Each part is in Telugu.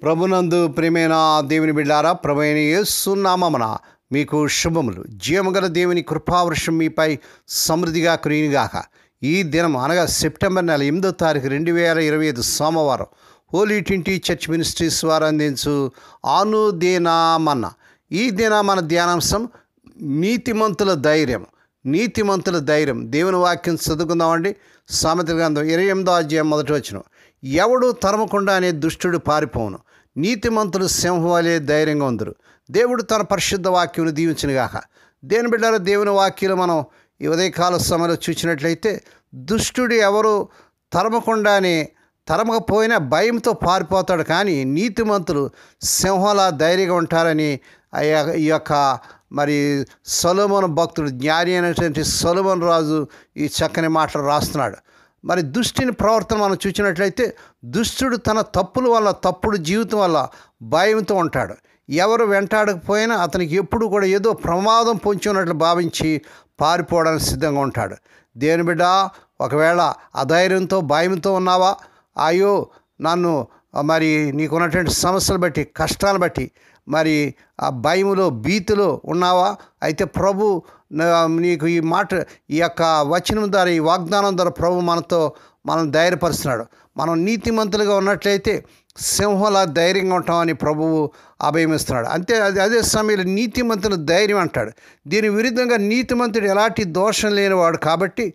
ప్రభునందు ప్రియమైన దేవుని బిడ్డారా, ప్రభువైన యేసు నామమున మీకు శుభములు. జీవముగల దేవుని కృపావృషం మీపై సమృద్ధిగా కురియునుగాక. ఈ దినం అనగా సెప్టెంబర్ నెల 8వ తారీఖు 2025 సోమవారం హోలీ ట్రింటీ చర్చ్ మినిస్ట్రీస్ వారు అందించు అనుదినమన్న. ఈ దిన మన ధ్యానాంశం నీతిమంతుల ధైర్యం. నీతిమంతుల ధైర్యం. దేవుని వాక్యం చదువుకుందామండి. సామెతల గ్రంథం 28వ అధ్యాయం 1వ వచనం. ఎవడు తరమకుండా అనే దుష్టుడు పారిపోవును, నీతిమంతులు సింహం వలె ధైర్యంగా ఉందరు. దేవుడు తన పరిశుద్ధ వాక్యమును దీవించునుగాక. దేని బిడ్డారా, దేవుని వాక్యలు మనం ఈ ఉదయకాల సమయంలో చూసినట్లయితే దుష్టుడు ఎవరు తరమకపోయినా భయంతో పారిపోతాడు, కానీ నీతిమంతులు సింహంలా ధైర్యంగా ఉంటారని ఈ యొక్క మరి సొలొమోను భక్తుడు, జ్ఞాని అయినటువంటి సొలొమోను రాజు ఈ చక్కని మాటలు రాస్తున్నాడు. మరి దుష్టుని ప్రవర్తన మనం చూసినట్లయితే దుష్టుడు తన తప్పుల వల్ల, తప్పుడు జీవితం వల్ల భయంతో ఉంటాడు. ఎవరు వెంటాడకపోయినా అతనికి ఎప్పుడు కూడా ఏదో ప్రమాదం పొంచి ఉన్నట్లు భావించి పారిపోవడానికి సిద్ధంగా ఉంటాడు. దేవుని బిడ్డ, ఒకవేళ అధైర్యంతో భయంతో ఉన్నావా? అయ్యో నన్ను మరి నీకున్నటువంటి సమస్యలు బట్టి, కష్టాలు బట్టి మరి ఆ భయములో, భీతిలో ఉన్నావా? అయితే ప్రభు నీకు ఈ యొక్క వచనం ద్వారా, ఈ వాగ్దానం ద్వారా ప్రభు మనం ధైర్యపరుస్తున్నాడు. మనం నీతిమంతులుగా ఉన్నట్లయితే సింహంలా ధైర్యంగా ఉంటామని ప్రభువు అభయమిస్తున్నాడు. అంతే అదే సమయంలో నీతిమంతుల ధైర్యం అంటాడు. దీని విరుద్ధంగా నీతిమంతుడు ఎలాంటి దోషం లేనివాడు కాబట్టి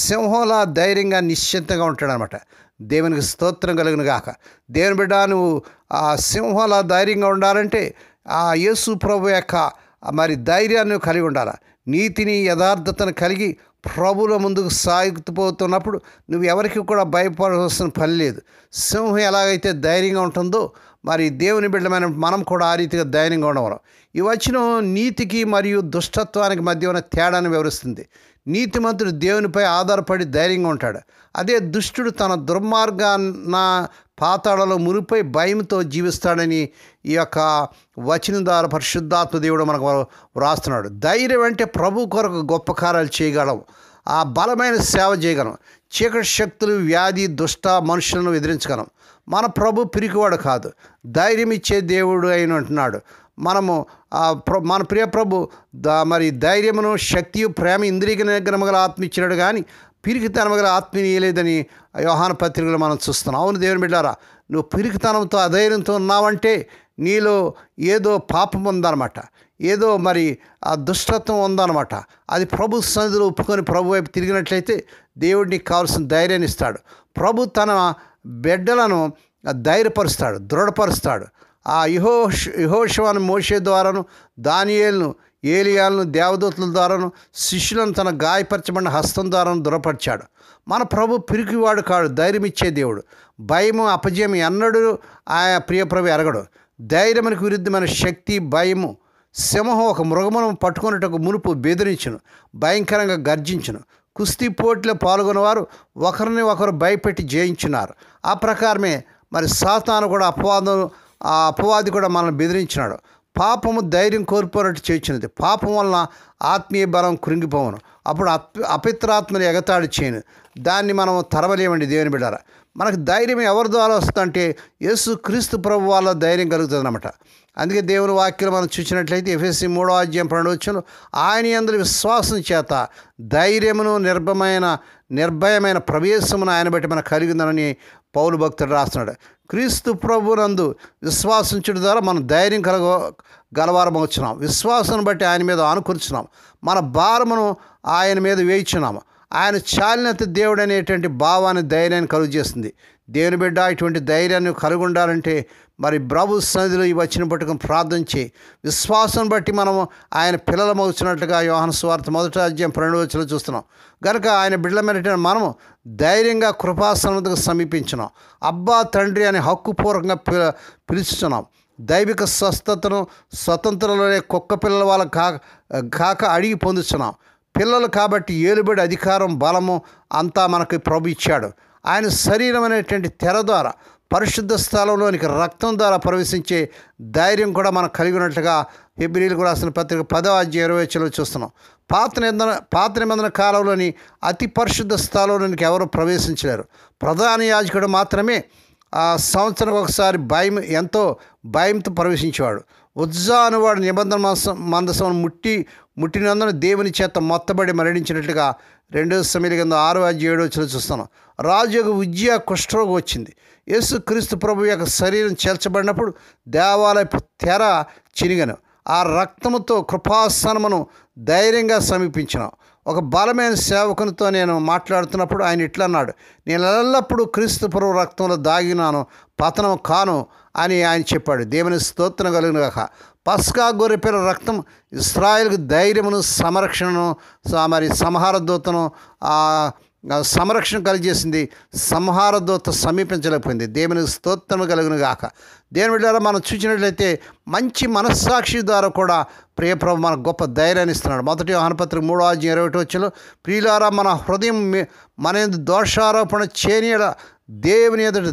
సింహంలా ధైర్యంగా నిశ్చింతగా ఉంటాడు అనమాట. దేవునికి స్తోత్రం కలుగును గాక. దేవుని బిడ్డ, నువ్వు ఆ సింహంలా ధైర్యంగా ఉండాలంటే ఆ యేసు ప్రభు యొక్క మరి ధైర్యాన్ని కలిగి ఉండాలి. నీతిని, యథార్థతను కలిగి ప్రభువుల ముందుకు సాగుతుపోతున్నప్పుడు నువ్వు ఎవరికి కూడా భయపడాల్సిన పని లేదు. సింహం ఎలాగైతే ధైర్యంగా ఉంటుందో మరి దేవుని బిడ్డమైన మనం కూడా ఆ రీతిగా ధైర్యంగా ఉండవరం. ఈ వచనం నీతికి మరియు దుష్టత్వానికి మధ్య ఉన్న తేడాను వివరిస్తుంది. నీతిమంతుడు దేవునిపై ఆధారపడి ధైర్యంగా ఉంటాడు. అదే దుష్టుడు తన దుర్మార్గాన పాతాళలో మునిపై భయంతో జీవిస్తాడని ఈ యొక్క వచనం ద్వారా పరిశుద్ధాత్మ దేవుడు మనకు వ్రాస్తున్నాడు. ధైర్యం అంటే ప్రభు కొరకు గొప్ప కార్యాలు చేయగలం, ఆ బలమైన సేవ చేయగలం, చీకటి శక్తులు, వ్యాధి, దుష్ట మనుషులను ఎదిరించగలం. మన ప్రభు పిరికివాడు కాదు, ధైర్యం ఇచ్చే దేవుడు అయిన అంటున్నాడు. మన ప్రియ ప్రభు మరి ధైర్యమును, శక్తియు, ప్రేమ, ఇంద్రియ నిగ్రహము గల ఆత్మ ఇచ్చినాడు, కానీ పిరికితనం గల ఆత్మని ఇయ్యలేదని యోహాను పత్రికలో మనం చూస్తున్నాం. అవును దేవుని బిడ్డారా, నువ్వు పిరికితనంతో, అధైర్యంతో ఉన్నావంటే నీలో ఏదో పాపం ఉందన్నమాట, ఏదో మరి ఆ దుష్టత్వం ఉందన్నమాట. అది ప్రభు సన్నిధిలో ఒప్పుకొని ప్రభు వైపు తిరిగినట్లయితే దేవుడు నీకు కావాల్సిన ధైర్యాన్ని ఇస్తాడు. ప్రభు తన బిడ్డలను ధైర్యపరుస్తాడు, దృఢపరుస్తాడు. ఆ యెహోషువను మోషే ద్వారాను, దానియేలును, ఏలియాలను దేవదూతల ద్వారాను, శిష్యులను తన గాయపరచబడిన హస్తం ద్వారాను దృఢపరిచాడు. మన ప్రభు పిరికివాడు కాడు, ధైర్యం ఇచ్చే దేవుడు. భయము, అపజయం ఎన్నడూ ఆయా ప్రియప్రభు ఎరగడు. ధైర్యమునికి విరుద్ధమైన శక్తి భయము. సింహం ఒక మృగమును పట్టుకున్నట్టు మునుపు బెదిరించును, భయంకరంగా గర్జించును. కుస్తీ పోటీలో పాల్గొనేవారు ఒకరిని ఒకరు భయపెట్టి జయించున్నారు. ఆ ప్రకారమే మరి సాతాను కూడా అపవాది కూడా మనల్ని బెదిరించినాడు. పాపము ధైర్యం కోల్పోయినట్టు చేయించినది. పాపం వలన ఆత్మీయ బలం కృంగిపోవను. అప్పుడు అపిత్రాత్మని ఎగతాడి చేయను. దాన్ని మనం తరవలేమండి. దేవుని బిడ్డారా, మనకు ధైర్యం ఎవరి ద్వారా వస్తుందంటే యేసు క్రీస్తు ప్రభు వల్ల ధైర్యం కలుగుతుంది అన్నమాట. అందుకే దేవుని వాక్యం మనం చూసినట్లయితే ఎఫెసీ 3వ అధ్యాయం 12వ వచనం, ఆయన యందు విశ్వాసం చేత ధైర్యమును, నిర్భయమైన ప్రవేశమును ఆయన బట్టి మనకు కలిగిందని పౌలు భక్తుడు రాస్తున్నాడు. క్రీస్తు ప్రభునందు విశ్వాసించడం ద్వారా మనం ధైర్యం గలవారమవుతున్నాం. విశ్వాసం బట్టి ఆయన మీద ఆనుకూర్చున్నాం. మన భారమును ఆయన మీద వేయించున్నాము. ఆయన చాలినంత దేవుడు అనేటువంటి భావాన్ని, ధైర్యాన్ని కలుగు చేస్తుంది. దేవుని బిడ్డ, ఇటువంటి ధైర్యాన్ని కలిగి ఉండాలంటే మరి ప్రభు సన్నిధిలో ఈ వచ్చిన పట్టుకుని ప్రార్థన చేయి. విశ్వాసం బట్టి మనము ఆయన పిల్లలమవుతున్నట్లుగా యోహాను సువార్త 1వ అధ్యాయం 12వ వచనంలో చూస్తున్నాం. కనుక ఆయన బిడ్డలమైన మనము ధైర్యంగా కృపాసన్నతకు సమీపించున్నాం. అబ్బా తండ్రి అని హక్కుపూర్వకంగా పిలుస్తున్నాం. దైవిక స్వతంత్రంలోనే కుక్క పిల్లల వాళ్ళ కాక అడిగి పొందుతున్నాం. పిల్లలు కాబట్టి ఏలుబడి, అధికారం, బలము అంతా మనకు ప్రభు ఇచ్చాడు. ఆయన శరీరం అనేటువంటి తెర ద్వారా పరిశుద్ధ స్థలంలోనికి రక్తం ద్వారా ప్రవేశించే ధైర్యం కూడా మనం కలిగి ఉన్నట్లుగా హెబ్రీయులకు రాసిన పత్రిక 10వ అధ్యాయం 20వ వచనంలో చూస్తున్నాం. పాత నిబంధన కాలంలోని అతి పరిశుద్ధ స్థలంలోనికి ఎవరు ప్రవేశించలేరు. ప్రధాన యాజకుడు మాత్రమే ఆ సంవత్సరానికి ఒకసారి ఎంతో భయంతో ప్రవేశించేవాడు. ఉజ్జా అనేవాడు నిబంధన మందసం ముట్టినందున దేవుని చేత మొత్తబడి మరణించినట్లుగా 2 సమూయేలు గ్రంథం 6:7 చూస్తున్నాం. రాజు యొక్క ఉజ్జియా కుష్ఠరోగం వచ్చింది. యేసుక్రీస్తు ప్రభు యొక్క శరీరం చేల్చబడినప్పుడు దేవాలయపు తెర చినిగను. ఆ రక్తముతో కృపాసనమును ధైర్యంగా సమీపించినాం. ఒక బలమైన సేవకునితో నేను మాట్లాడుతున్నప్పుడు ఆయన ఇట్లా అన్నాడు, నేను ఎల్లప్పుడూ క్రీస్తు ప్రభు రక్తంలో దాగినాను, పతనం కాను అని ఆయన చెప్పాడు. దేవుని స్తోత్రం కలుగును గాక. పస్కా గొర్రెపిల్ల రక్తం ఇశ్రాయేలుకు ధైర్యమును, సంరక్షణను, మరి సంహార దూతను సంరక్షణ కలిగజేసింది. సంహార దూత సమీపించలేకపోయింది. దేవుని స్తోత్రం కలుగును గాక. దేవుని బిడ్డలారా, మనం చూసినట్లయితే మంచి మనస్సాక్షి ద్వారా కూడా ప్రియ ప్రభు మనకు గొప్ప ధైర్యాన్ని ఇస్తున్నాడు. 1 యోహాను పత్రిక 3:21 ప్రియులారా, మన హృదయం మన యందు దోషారోపణ చేయనీయడ దేవుని ఎదుట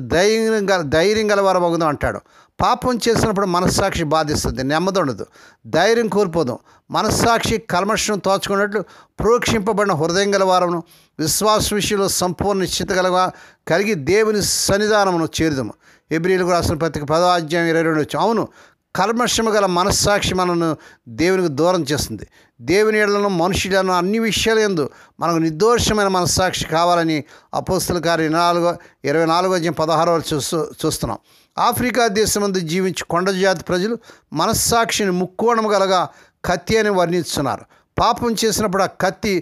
ధైర్యం గలవారు మగుదాం అంటాడు. పాపం చేసినప్పుడు మనస్సాక్షి బాధిస్తుంది, నెమ్మది ఉండదు, ధైర్యం కోల్పోదాం. మనస్సాక్షి కల్మషం తోచుకున్నట్లు ప్రోక్షింపబడిన హృదయం గలవారమును, విశ్వాస విషయంలో సంపూర్ణ నిశ్చిత కలిగి దేవుని సన్నిధానమును చేరుదాము. హెబ్రీయులకు రాసిన పత్రిక 10:22 అవును, కల్మషము గల మనస్సాక్షి మనను దేవునికి దూరం చేస్తుంది. దేవుని ఎడలను, మనుషులను, అన్ని విషయాల యందు మనకు నిర్దోషమైన మనస్సాక్షి కావాలని అపోస్తల కార్యం 24:16 చూస్తున్నాం. ఆఫ్రికా దేశమందు జీవించి కొండ జాతి ప్రజలు మనస్సాక్షిని ముక్కోణము గలగా కత్తి అని వర్ణిస్తున్నారు. పాపం చేసినప్పుడు ఆ కత్తి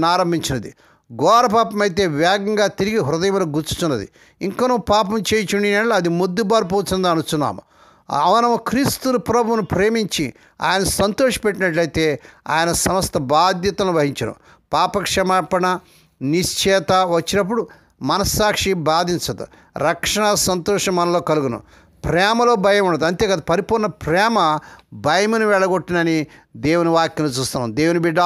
నారంభించినది. ఘోర పాపం అయితే వేగంగా తిరిగి హృదయంలో గుచ్చుచున్నది. ఇంకనూ పాపం చేయుచుండి అది మొద్దుబారిపోతుంది అనుచున్నాము. మనము క్రీస్తు ప్రభువును ప్రేమించి ఆయన సంతోషపెట్టినట్లయితే ఆయన సమస్త బాధ్యతలను వహించను. పాపక్షమాపణ నిశ్చేత వచ్చినప్పుడు మనస్సాక్షి బాధించదు. రక్షణ సంతోషం మనలో కలుగును. ప్రేమలో భయం ఉండదు. అంతేకాదు, పరిపూర్ణ ప్రేమ భయమును వెళ్ళగొట్టునని దేవుని వాక్యం చూస్తున్నాం. దేవుని బిడ్డ,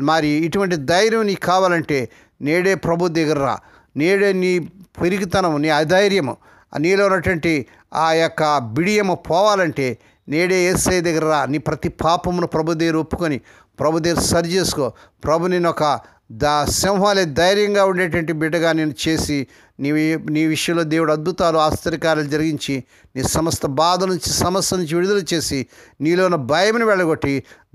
మరి ఇటువంటి ధైర్యం నీకు కావాలంటే నేడే ప్రభు దగ్గర రా. నేడే నీ పెరిగితనం, నీ అధైర్యము, నీలో ఉన్నటువంటి ఆ యొక్క బిడియము పోవాలంటే నేడే యేసయ్య దగ్గర రా. నీ ప్రతి పాపమును ప్రభు దగ్గర ఒప్పుకొని ప్రభు దగ్గర సరి చేసుకో. ప్రభు నేను ఒక సింహాలే ధైర్యంగా ఉండేటువంటి బిడ్డగా నేను చేసి నీ విషయంలో దేవుడు అద్భుతాలు, ఆశ్చర్యకార్యాలు జరిగించి నీ సమస్త బాధ నుంచి, సమస్య నుంచి విడుదల చేసి నీలో ఉన్న భయమును వెళ్ళగొట్టి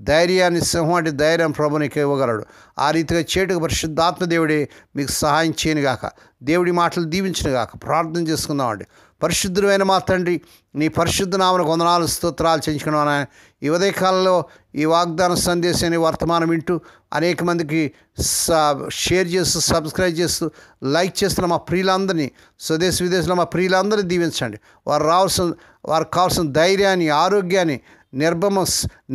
ధైర్యాన్ని, సింహం అంటే ధైర్యం ప్రభు నీకు ఇవ్వగలడు. ఆ రీతిగా చేటుకు పరిశుద్ధాత్మ దేవుడే మీకు సహాయం చేయనుగాక. దేవుడి మాటలు దీవించునుగాక. ప్రార్థన చేసుకుందామండి. పరిశుద్ధుడైన మా తండ్రి, నీ పరిశుద్ధ నామమునకు వందనాలు, స్తోత్రాలు చెల్లించుకున్నాను. ఈ ఉదయకాలంలో ఈ వాగ్దాన సందేశాన్ని వర్తమానం వింటూ అనేక మందికి షేర్ చేస్తూ, సబ్స్క్రైబ్ చేస్తూ, లైక్ చేస్తున్న మా ప్రియులందరినీ, స్వదేశ విదేశంలో మా ప్రియులందరినీ దీవించండి. వారికి కావాల్సిన ధైర్యాన్ని, ఆరోగ్యాన్ని,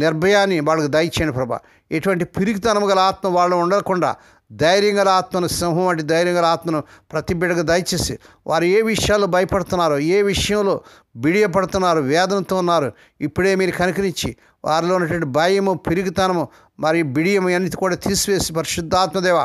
నిర్భయాన్ని వాళ్ళకి దయచేయండి ప్రభా. ఎటువంటి పిరికితనం గల ఆత్మ వాళ్ళు ఉండకుండా ధైర్యం గల ఆత్మను, సింహం వంటి ధైర్యం గల ఆత్మను ప్రతి బిడ్డకు దయచేసి వారు ఏ విషయాల్లో భయపడుతున్నారో, ఏ విషయంలో బిడియపడుతున్నారో, వేదనతో ఉన్నారు, ఇప్పుడే మీరు కనికరించి వారిలో ఉన్నటువంటి భయము, పిరికితనము, మరి బిడియము అన్నిటి కూడా తీసివేసి పరిశుద్ధాత్మదేవ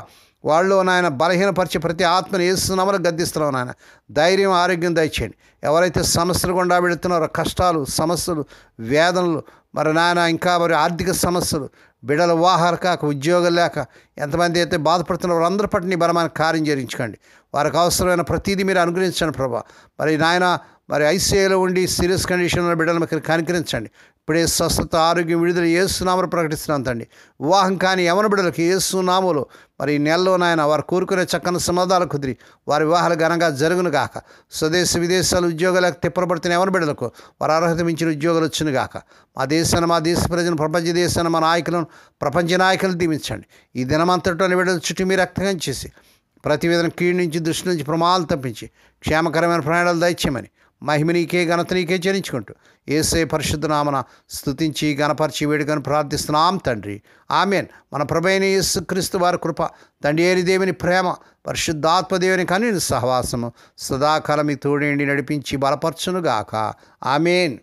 వాళ్ళు నాయన బలహీనపరిచే ప్రతి ఆత్మను యేసునామములో గద్దిస్తున్నాం నాయన. ధైర్యం, ఆరోగ్యం దయచేయండి. ఎవరైతే సమస్యలు గుండా వెళుతున్నారో, కష్టాలు, సమస్యలు, వేదనలు, మరి నాయన ఇంకా మరి ఆర్థిక సమస్యలు, బిడ్డల వివాహాలు కాక, ఉద్యోగాలు లేక ఎంతమంది అయితే బాధపడుతున్నారో వారందరి పట్ల నీ బలమైన కార్యం జరిగించుకోండి. వారికి అవసరమైన ప్రతిదీ మీరు అనుగ్రహించండి ప్రభా. మరి నాయన మరి ఐసీఐలో ఉండి సీరియస్ కండిషన్లో బిడ్డలు మీరు కనికరించండి. ఇప్పుడే స్వస్థత, ఆరోగ్యం, విడుదల యేసునామములో ప్రకటిస్తున్నాను తండ్రి. వివాహం కానీ యవన బిడ్డలకి యేసునామములో మరి ఈ నెలలో నాయన వారు కోరుకునే చక్కని సమాధానాలు కుదిరి వారి వివాహాలు ఘనంగా జరుగును గాక. స్వదేశ విదేశాలు ఉద్యోగాలకు తిప్పబడుతున్న యవన బిడ్డలకు వారు అర్హత మించిన ఉద్యోగాలు వచ్చును గాక. మా దేశాన్ని, మా దేశ ప్రజలను, ప్రపంచ దేశాన్ని, మా నాయకులను, ప్రపంచ నాయకులను దీవించండి. ఈ దినమంతటిలోని బిడ్డల చుట్టూ మీరు రక్తంగా చేసి ప్రతి విధంగా కీడు నుంచి, దృష్టి నుంచి, ప్రమాదాలు తప్పించి క్షేమకరమైన ప్రయాణాలు దయచేయమని మహిమ నీకే, ఘనత నీకే చెల్లించుకుంటూ యేసయ్య పరిశుద్ధ నామమున స్తుతించి గణపరిచి వేడుకను ప్రార్థిస్తున్నాం తండ్రి. ఆమేన్. మన ప్రభువైన యేసుక్రీస్తు వారి కృప, తండ్రి అయిన దేవుని ప్రేమ, పరిశుద్ధాత్మ దేవుని కన్నుని సహవాసము సదాకాలం మీ తోడేండి నడిపించి బలపరచునుగాక. ఆమేన్.